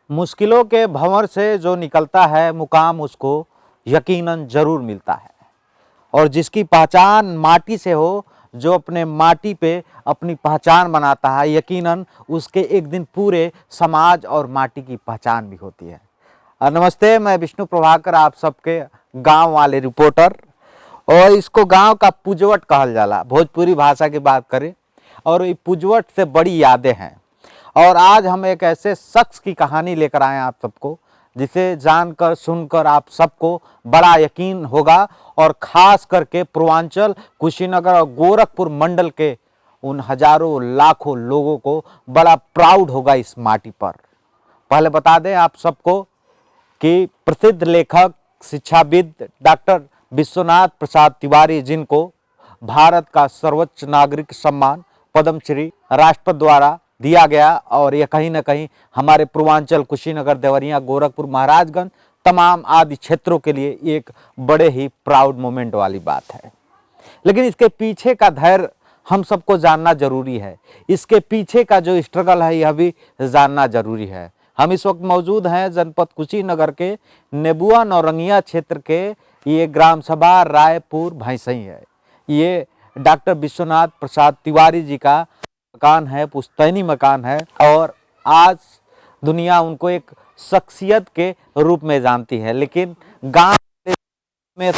मुश्किलों के भंवर से जो निकलता है मुकाम उसको यकीनन जरूर मिलता है। और जिसकी पहचान माटी से हो, जो अपने माटी पे अपनी पहचान बनाता है, यकीनन उसके एक दिन पूरे समाज और माटी की पहचान भी होती है। नमस्ते, मैं विष्णु प्रभाकर, आप सबके गांव वाले रिपोर्टर। और इसको गांव का पुजवट कहल जाला, भोजपुरी भाषा की बात करें, और ये पुजवट से बड़ी यादें हैं। और आज हम एक ऐसे शख्स की कहानी लेकर आए हैं आप सबको, जिसे जानकर सुनकर आप सबको बड़ा यकीन होगा, और ख़ास करके पूर्वांचल, कुशीनगर और गोरखपुर मंडल के उन हजारों लाखों लोगों को बड़ा प्राउड होगा इस माटी पर। पहले बता दें आप सबको कि प्रसिद्ध लेखक, शिक्षाविद डॉक्टर विश्वनाथ प्रसाद तिवारी, जिनको भारत का सर्वोच्च नागरिक सम्मान पद्मश्री राष्ट्रपति द्वारा दिया गया, और यह कहीं ना कहीं हमारे पूर्वांचल, कुशीनगर, देवरिया, गोरखपुर, महाराजगंज, तमाम आदि क्षेत्रों के लिए एक बड़े ही प्राउड मोमेंट वाली बात है। लेकिन इसके पीछे का धैर्य हम सबको जानना जरूरी है। इसके पीछे का जो स्ट्रगल है यह भी जानना जरूरी है। हम इस वक्त मौजूद हैं जनपद कुशीनगर के नेबुआ नौरंगिया क्षेत्र के ये ग्राम सभा रायपुर भैंसई है। ये डॉक्टर विश्वनाथ प्रसाद तिवारी जी का मकान है, पुश्तैनी मकान है, और आज दुनिया उनको एक शख्सियत के रूप में जानती है। लेकिन गांव में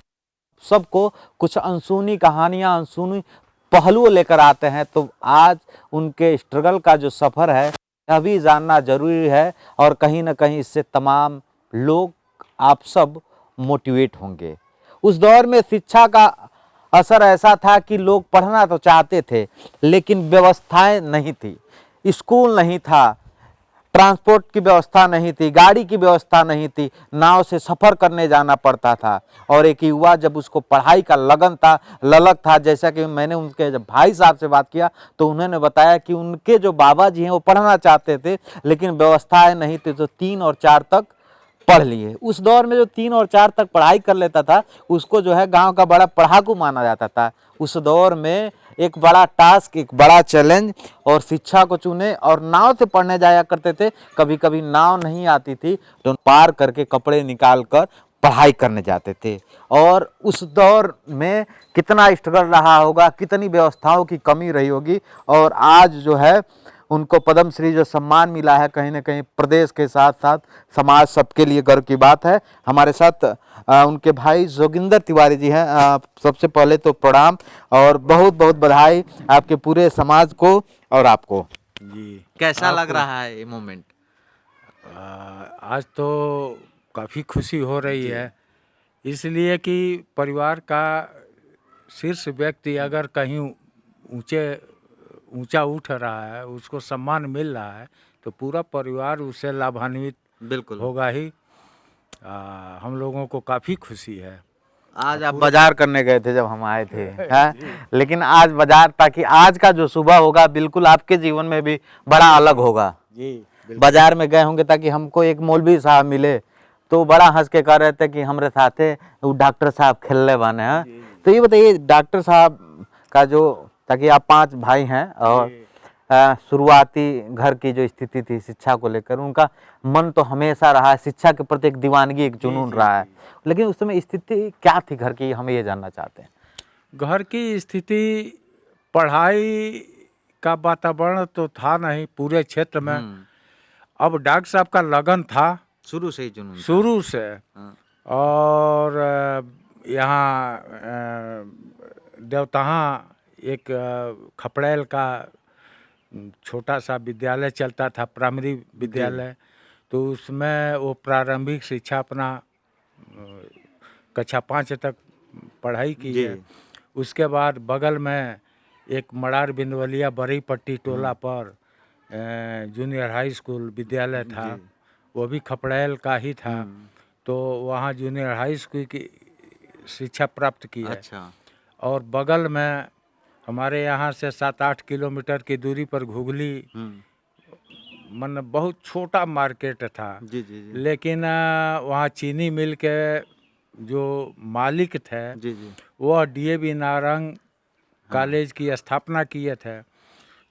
सबको कुछ अनसुनी कहानियां, अनसुनी पहलुओं लेकर आते हैं, तो आज उनके स्ट्रगल का जो सफ़र है यह भी जानना जरूरी है। और कहीं ना कहीं इससे तमाम लोग, आप सब मोटिवेट होंगे। उस दौर में शिक्षा का असर ऐसा था कि लोग पढ़ना तो चाहते थे, लेकिन व्यवस्थाएं नहीं थी। स्कूल नहीं था, ट्रांसपोर्ट की व्यवस्था नहीं थी, गाड़ी की व्यवस्था नहीं थी, नाव से सफ़र करने जाना पड़ता था। और एक युवा जब उसको पढ़ाई का लगन था, ललक था, जैसा कि मैंने उनके जब भाई साहब से बात किया तो उन्होंने बताया कि उनके जो बाबा जी हैं वो पढ़ना चाहते थे, लेकिन व्यवस्थाएं नहीं थी, तो 3 और 4 तक पढ़ लिए। उस दौर में जो 3 और 4 तक पढ़ाई कर लेता था उसको जो है गांव का बड़ा पढ़ाकू माना जाता था। उस दौर में एक बड़ा टास्क, एक बड़ा चैलेंज, और शिक्षा को चुने और नाव से पढ़ने जाया करते थे। कभी कभी नाव नहीं आती थी तो पार करके कपड़े निकाल कर पढ़ाई करने जाते थे। और उस दौर में कितना स्ट्रगल रहा होगा, कितनी व्यवस्थाओं की कमी रही होगी, और आज जो है उनको पद्मश्री जो सम्मान मिला है, कहीं ना कहीं प्रदेश के साथ साथ समाज सबके लिए गर्व की बात है। हमारे साथ उनके भाई जोगिंदर तिवारी जी हैं। सबसे पहले तो प्रणाम और बहुत बहुत बधाई आपके पूरे समाज को और आपको जी। कैसा लग रहा है ये मोमेंट? आज तो काफ़ी खुशी हो रही है, इसलिए कि परिवार का शीर्ष व्यक्ति अगर कहीं ऊंचा उठ रहा है, उसको सम्मान मिल रहा है, तो पूरा परिवार उससे लाभान्वित बिल्कुल होगा ही। हम लोगों को काफ़ी खुशी है। आज आप बाजार करने गए थे जब हम आए थे, हैं? लेकिन आज बाजार, ताकि आज का जो सुबह होगा बिल्कुल आपके जीवन में भी बड़ा अलग होगा। जी, बाजार में गए होंगे ताकि हमको एक मौलवी साहब मिले तो बड़ा हंस के कह रहे थे कि हमारे साथ वो डॉक्टर साहब खेलने वाले हैं। तो ये बताइए, डॉक्टर साहब का जो, ताकि आप 5 भाई हैं और शुरुआती घर की जो स्थिति थी शिक्षा को लेकर, उनका मन तो हमेशा रहा है शिक्षा के प्रति, एक दीवानगी, एक जुनून रहा है, लेकिन उस समय स्थिति क्या थी घर की, हम ये जानना चाहते हैं। घर की स्थिति, पढ़ाई का वातावरण तो था नहीं पूरे क्षेत्र में। अब डॉक्टर साहब का लगन था शुरू से ही, जुनून शुरू से। और यहाँ देवतहा एक खपड़ैल का छोटा सा विद्यालय चलता था, प्राइमरी विद्यालय, तो उसमें वो प्रारंभिक शिक्षा अपना कक्षा 5 तक पढ़ाई की है। उसके बाद बगल में एक मड़ार बिंदवलिया बरई पट्टी टोला पर जूनियर हाई स्कूल विद्यालय था, वो भी खपड़ैल का ही था। तो वहाँ जूनियर हाई स्कूल की शिक्षा प्राप्त की है। अच्छा। और बगल में हमारे यहाँ से 7-8 किलोमीटर की दूरी पर घुघली, मन बहुत छोटा मार्केट था। लेकिन वहाँ चीनी मिल के जो मालिक थे वह डीएवी नारंग कॉलेज की स्थापना किए थे,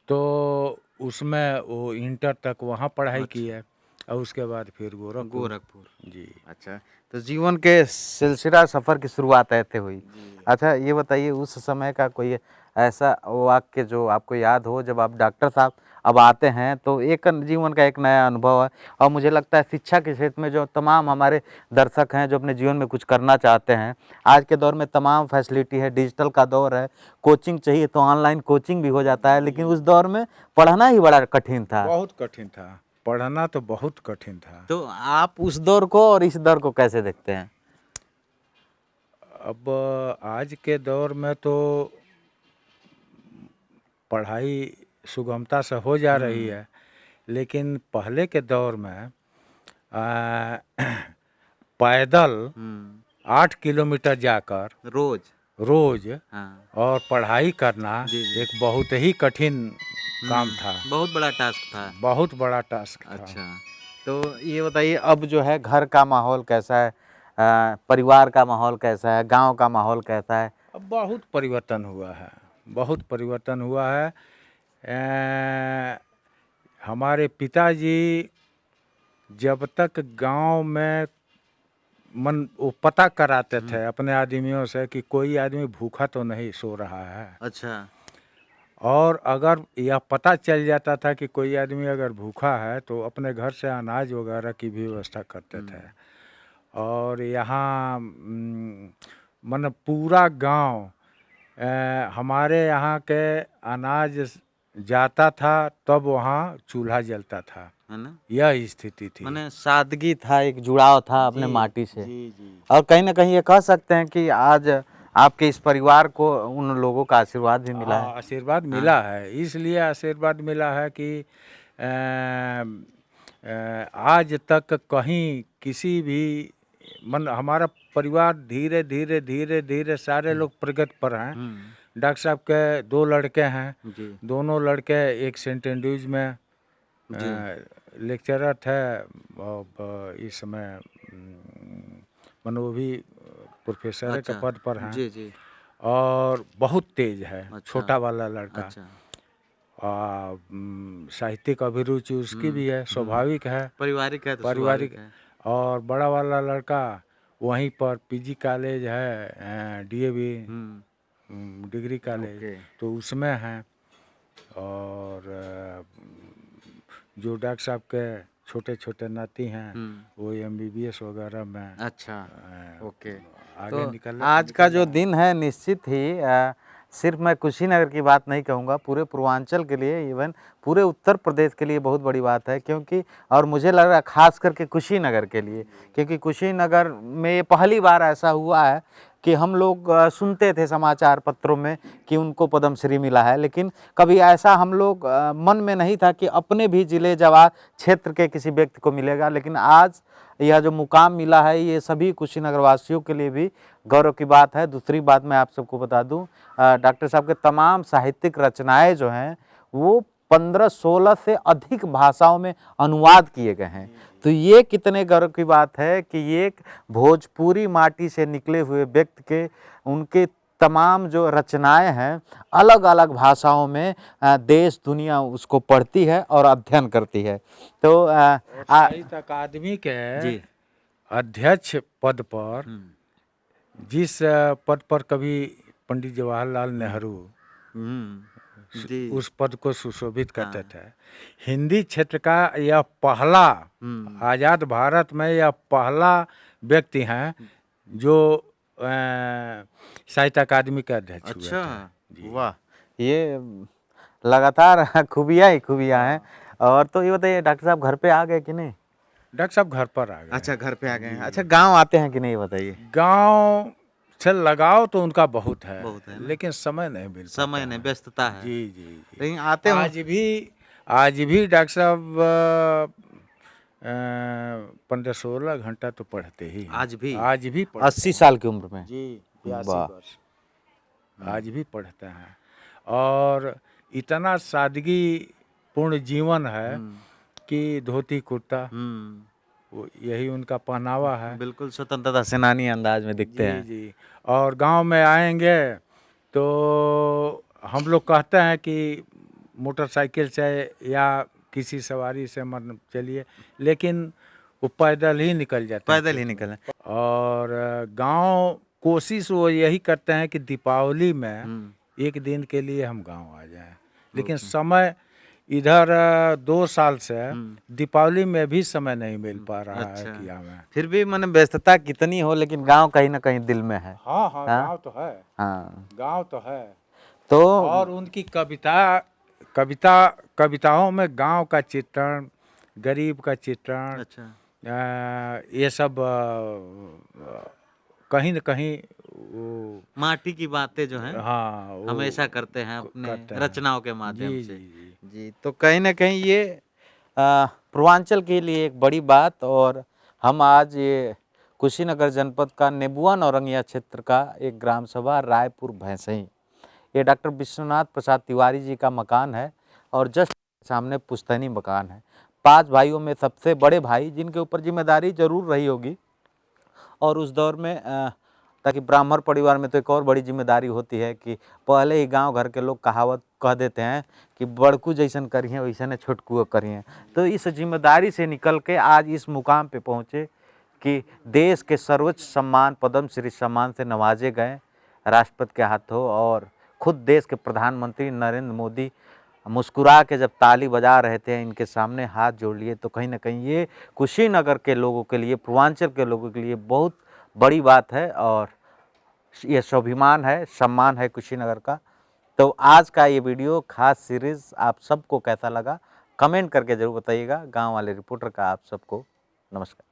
तो उसमें वो इंटर तक वहाँ पढ़ाई की है। और उसके बाद फिर गोरखपुर। गोरखपुर। जी। अच्छा, तो जीवन के सिलसिला सफ़र की शुरुआत ऐसे हुई। अच्छा, ये बताइए उस समय का कोई ऐसा वाक्य जो आपको याद हो जब आप डॉक्टर साहब अब आते हैं तो एक जीवन का एक नया अनुभव है और मुझे लगता है शिक्षा के क्षेत्र में जो तमाम हमारे दर्शक हैं जो अपने जीवन में कुछ करना चाहते हैं, आज के दौर में तमाम फैसिलिटी है, डिजिटल का दौर है, कोचिंग चाहिए तो ऑनलाइन कोचिंग भी हो जाता है, लेकिन उस दौर में पढ़ना ही बड़ा कठिन था। बहुत कठिन था, पढ़ना तो बहुत कठिन था। तो आप उस दौर को और इस दौर को कैसे देखते हैं? अब आज के दौर में तो पढ़ाई सुगमता से हो जा रही है, लेकिन पहले के दौर में पैदल 8 किलोमीटर जाकर रोज। रोज हाँ। और पढ़ाई करना जी, जी। एक बहुत ही कठिन काम था, बहुत बड़ा टास्क था। बहुत बड़ा टास्क था। अच्छा, तो ये बताइए अब जो है घर का माहौल कैसा है? परिवार का माहौल कैसा है? गाँव का माहौल कैसा है? अब बहुत परिवर्तन हुआ है, बहुत परिवर्तन हुआ है। हमारे पिताजी जब तक गांव में वो पता कराते थे अपने आदमियों से कि कोई आदमी भूखा तो नहीं सो रहा है, अच्छा। और अगर यह पता चल जाता था कि कोई आदमी अगर भूखा है तो अपने घर से अनाज वगैरह की भी व्यवस्था करते थे। और यहाँ मतलब पूरा गांव हमारे यहाँ के अनाज जाता था तब वहाँ चूल्हा जलता था, है ना? यह स्थिति थी। माने सादगी था, एक जुड़ाव था अपने जी, माटी से। जी जी। और कहीं न कहीं ये कह सकते हैं कि आज आपके इस परिवार को उन लोगों का आशीर्वाद भी मिला है। हाँ, आशीर्वाद मिला है, इसलिए आशीर्वाद मिला है कि आज तक कहीं किसी भी हमारा परिवार धीरे धीरे धीरे धीरे सारे लोग प्रगति पर हैं। डॉक्टर साहब के 2 लड़के हैं, जी। दोनों लड़के एक सेंट एंड्रयूज में लेक्चरर थे, और इस समय वो भी प्रोफेसर के पद पर हैं। जी, जी। और बहुत तेज है। अच्छा। छोटा वाला लड़का। अच्छा। साहित्यिक अभिरुचि उसकी भी है, स्वाभाविक है, पारिवारिक है तो पारिवारिक। स्वाभाविक है। और बड़ा वाला लड़का वहीं पर पीजी कॉलेज है, डीएवी डिग्री कॉलेज, तो उसमें है। और जो डॉक्टर साहब के छोटे छोटे नाती हैं वो एमबीबीएस वगैरह में अच्छा। ओके। आगे तो निकल आज का जो दिन है निश्चित ही सिर्फ मैं कुशीनगर की बात नहीं कहूँगा, पूरे पूर्वांचल के लिए, इवन पूरे उत्तर प्रदेश के लिए बहुत बड़ी बात है, क्योंकि और मुझे लग रहा है खास करके कुशीनगर के लिए, क्योंकि कुशीनगर में ये पहली बार ऐसा हुआ है कि हम लोग सुनते थे समाचार पत्रों में कि उनको पद्मश्री मिला है, लेकिन कभी ऐसा हम लोग मन में नहीं था कि अपने भी ज़िले जवार क्षेत्र के किसी व्यक्ति को मिलेगा। लेकिन आज यह जो मुकाम मिला है ये सभी कुशीनगर वासियों के लिए भी गौरव की बात है। दूसरी बात मैं आप सबको बता दूं, डॉक्टर साहब के तमाम साहित्यिक रचनाएं जो हैं वो 15-16 से अधिक भाषाओं में अनुवाद किए गए हैं। तो ये कितने गर्व की बात है कि ये एक भोजपुरी माटी से निकले हुए व्यक्ति के उनके तमाम जो रचनाएं हैं अलग अलग भाषाओं में देश दुनिया उसको पढ़ती है और अध्ययन करती है। तो साहित्य अकादमी के अध्यक्ष पद पर जिस पद पर कभी पंडित जवाहरलाल नेहरू उस पद को सुशोभित करते थे, हिंदी क्षेत्र का यह पहला आज़ाद भारत में यह पहला व्यक्ति हैं जो साहित्य अकादमी के अध्यक्ष हुए थे। अच्छा, वाह, ये लगातार खूबियाँ ही खूबियाँ हैं। और तो ये बताइए डॉक्टर साहब घर पे आ गए कि नहीं? डॉक्टर साहब घर पर आ गए। अच्छा, घर पे आ गए हैं। अच्छा, गांव आते हैं कि नहीं बताइए? गांव से लगाव तो उनका बहुत है, लेकिन समय नहीं मिल पाता, समय नहीं, व्यस्तता है। जी जी जी। लेकिन आते आज भी डॉक्टर साहब 15-16 घंटा तो पढ़ते ही हैं। आज भी 80 साल की उम्र में जी, 82 वर्ष आज भी पढ़ते हैं। और इतना सादगी पूर्ण जीवन है कि धोती कुर्ता वो यही उनका पहनावा है। बिल्कुल स्वतंत्रता सेनानी अंदाज में दिखते हैं। जी। और गांव में आएंगे तो हम लोग कहते हैं कि मोटरसाइकिल से या किसी सवारी से मतलब चलिए, लेकिन वो पैदल ही निकल जाते हैं। पैदल ही निकले। और गांव कोशिश वो यही करते हैं कि दीपावली में हम्म। एक दिन के लिए हम गांव आ जाएं, लेकिन समय इधर 2 साल से दीपावली में भी समय नहीं मिल पा रहा है अच्छा। कि हमें। फिर भी मैंने व्यस्तता कितनी हो, लेकिन गांव कहीं ना कहीं दिल में है। हाँ हाँ, हाँ? गांव तो है, हाँ। गांव तो है। तो और उनकी कविताओं में गांव का चित्रण, गरीब का चित्रण, अच्छा। ये सब कहीं न कहीं वो, माटी की बातें जो हैं हाँ, वो हमेशा करते हैं अपने करते हैं। रचनाओं के माध्यम जी से। जी जी। जी, तो कहीं ना कहीं ये पूर्वांचल के लिए एक बड़ी बात। और हम आज ये कुशीनगर जनपद का नेबुआ नौरंगिया क्षेत्र का एक ग्राम सभा रायपुर भैंसई, ये डॉक्टर विश्वनाथ प्रसाद तिवारी जी का मकान है और जस्ट सामने पुश्तैनी मकान है। 5 भाइयों में सबसे बड़े भाई, जिनके ऊपर जिम्मेदारी जरूर रही होगी। और उस दौर में ताकि ब्राह्मण परिवार में तो एक और बड़ी जिम्मेदारी होती है कि पहले ही गांव घर के लोग कहावत कह देते हैं कि बड़कू जैसन करिए वैसन छोटकुओ करिए। तो इस जिम्मेदारी से निकल के आज इस मुकाम पे पहुँचे कि देश के सर्वोच्च सम्मान पद्म श्री सम्मान से नवाजे गए राष्ट्रपति के हाथों। और खुद देश के प्रधानमंत्री नरेंद्र मोदी मुस्कुरा के जब ताली बजा रहे थे, इनके सामने हाथ जोड़ लिए, तो कहीं ना कहीं ये कुशीनगर के लोगों के लिए, पूर्वांचल के लोगों के लिए बहुत बड़ी बात है और ये स्वाभिमान है, सम्मान है कुशीनगर का। तो आज का ये वीडियो खास सीरीज़ आप सबको कैसा लगा कमेंट करके ज़रूर बताइएगा। गांव वाले रिपोर्टर का आप सबको नमस्कार।